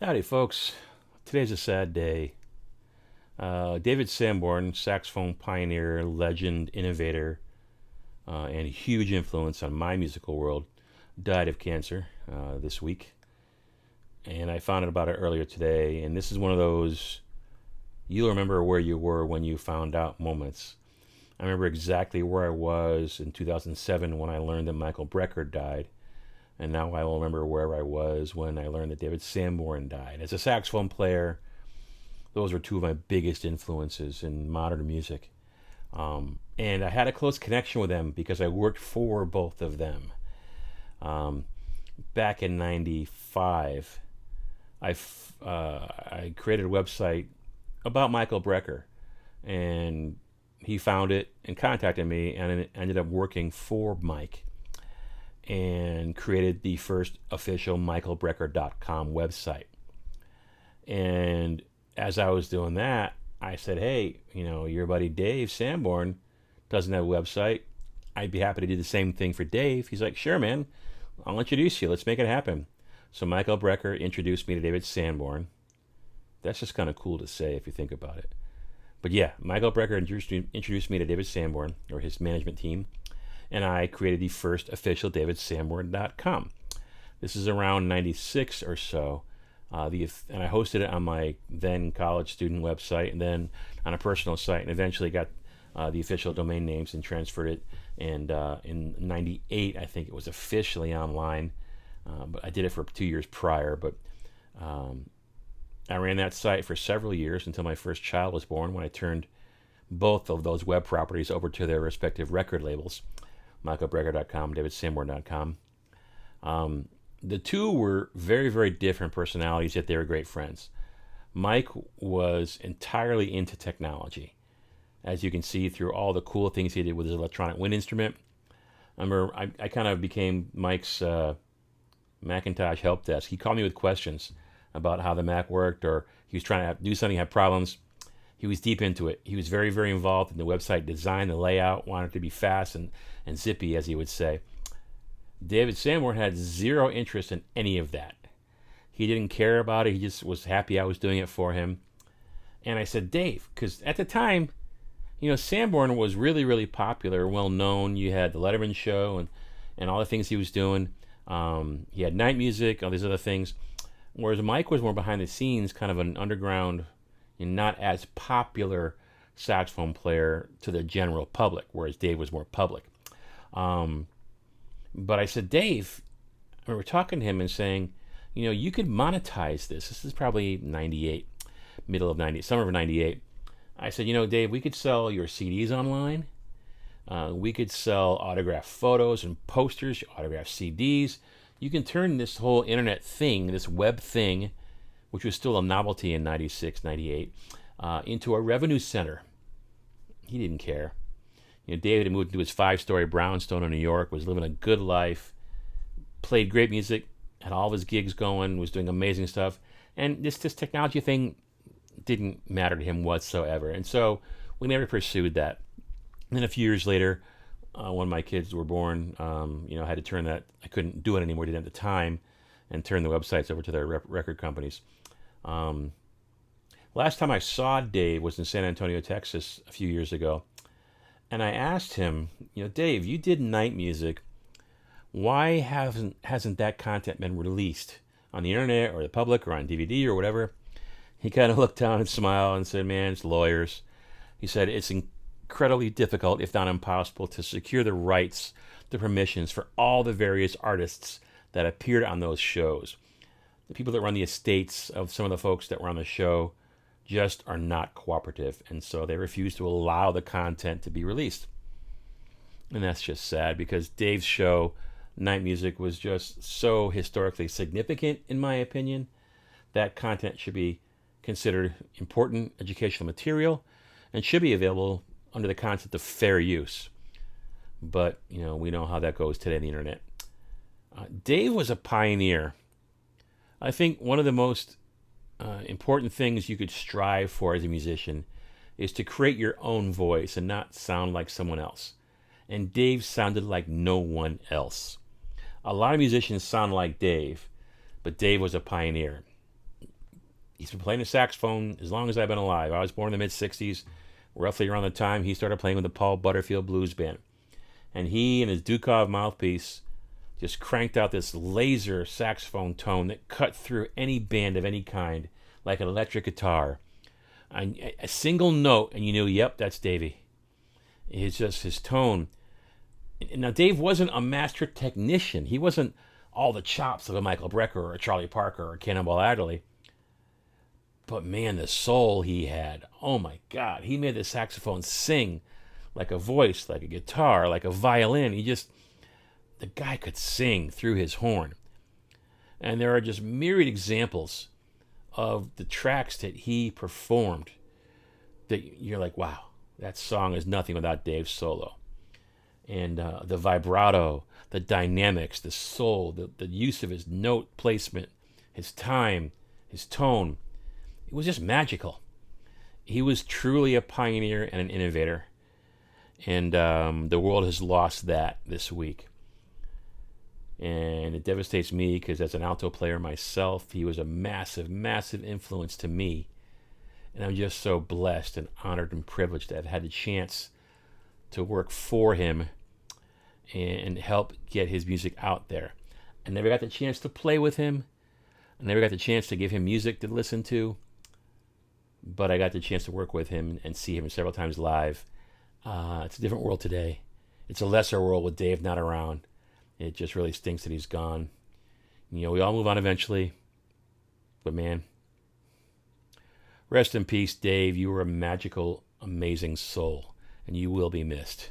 Howdy, folks. Today's a sad day. David Sanborn, saxophone pioneer, legend, innovator, and huge influence on my musical world, died of cancer this week. And I found out about it earlier today. And this is one of those you'll remember where you were when you found out moments. I remember exactly where I was in 2007 when I learned that Michael Brecker died. And now I will remember where I was when I learned that David Sanborn died. As a saxophone player, those were two of my biggest influences in modern music. And I had a close connection with them because I worked for both of them. Back in '95, I created a website about Michael Brecker, and he found it and contacted me, and it ended up working for Mike and created the first official michaelbrecker.com website. And as I was doing that, I said, hey, your buddy Dave Sanborn doesn't have a website. I'd be happy to do the same thing for Dave. He's like, sure, man. I'll introduce you. Let's make it happen. So Michael Brecker introduced me to David Sanborn. That's just kind of cool to say if you think about it. But yeah, Michael Brecker introduced me to David Sanborn, or his management team, and I created the first official davidsanborn.com. This is around 96 or so. And I hosted it on my then college student website, and then on a personal site, and eventually got the official domain names and transferred it. And in 98, I think it was officially online. But I did it for 2 years prior. But I ran that site for several years until my first child was born, when I turned both of those web properties over to their respective record labels, michaelbrecker.com, davidsanborn.com. The two were very, very different personalities, yet they were great friends. Mike was entirely into technology, as you can see through all the cool things he did with his electronic wind instrument. I kind of became Mike's Macintosh help desk. He called me with questions about how the Mac worked, or he was trying to do something, had problems. He was deep into it. He was very, very involved in the website design, the layout, wanted it to be fast and zippy, as he would say. David Sanborn had zero interest in any of that. He didn't care about it. He just was happy I was doing it for him. And I said, Dave, because at the time, Sanborn was really, really popular, well known. You had the Letterman show and all the things he was doing. He had night music, all these other things. Whereas Mike was more behind the scenes, kind of an underground, and not as popular saxophone player to the general public, whereas Dave was more public. But I said, Dave, I remember talking to him and saying, you could monetize this. This is probably 98, middle of 90, summer of 98. I said, Dave, we could sell your CDs online. We could sell autographed photos and posters, autographed CDs. You can turn this whole internet thing, this web thing, which was still a novelty in 96, 98, into a revenue center. He didn't care. David had moved into his 5-story brownstone in New York, was living a good life, played great music, had all of his gigs going, was doing amazing stuff. And this technology thing didn't matter to him whatsoever. And so we never pursued that. And then a few years later, when my kids were born, I had to turn that. I couldn't do it anymore, didn't at the time, and turn the websites over to their record companies. Last time I saw Dave was in San Antonio, Texas, a few years ago. And I asked him, Dave, you did night music. Why hasn't that content been released on the internet or the public or on DVD or whatever? He kind of looked down and smiled and said, man, it's lawyers. He said, it's incredibly difficult, if not impossible, to secure the rights, the permissions for all the various artists that appeared on those shows. The people that run the estates of some of the folks that were on the show just are not cooperative, and so they refuse to allow the content to be released. And that's just sad, because Dave's show, Night Music, was just so historically significant, in my opinion. That content should be considered important educational material and should be available under the concept of fair use. But, we know how that goes today on the internet. Dave was a pioneer. I think one of the most important things you could strive for as a musician is to create your own voice and not sound like someone else. And Dave sounded like no one else. A lot of musicians sound like Dave, but Dave was a pioneer. He's been playing the saxophone as long as I've been alive. I was born in the mid-'60s, roughly around the time he started playing with the Paul Butterfield Blues Band. And he and his Dukov mouthpiece just cranked out this laser saxophone tone that cut through any band of any kind, like an electric guitar. A single note, and you knew, yep, that's Davey. It's just his tone. Now, Dave wasn't a master technician. He wasn't all the chops of a Michael Brecker or a Charlie Parker or a Cannonball Adderley. But man, the soul he had. Oh my God. He made the saxophone sing like a voice, like a guitar, like a violin. The guy could sing through his horn. And there are just myriad examples of the tracks that he performed that you're like, wow, that song is nothing without Dave's solo. And the vibrato, the dynamics, the soul, the use of his note placement, his time, his tone, it was just magical. He was truly a pioneer and an innovator. And the world has lost that this week. And it devastates me because as an alto player myself, he was a massive, massive influence to me. And I'm just so blessed and honored and privileged to have had the chance to work for him and help get his music out there. I never got the chance to play with him. I never got the chance to give him music to listen to. But I got the chance to work with him and see him several times live. It's a different world today. It's a lesser world with Dave not around. It just really stinks that he's gone. You know, we all move on eventually. But man, rest in peace, Dave. You were a magical, amazing soul. And you will be missed.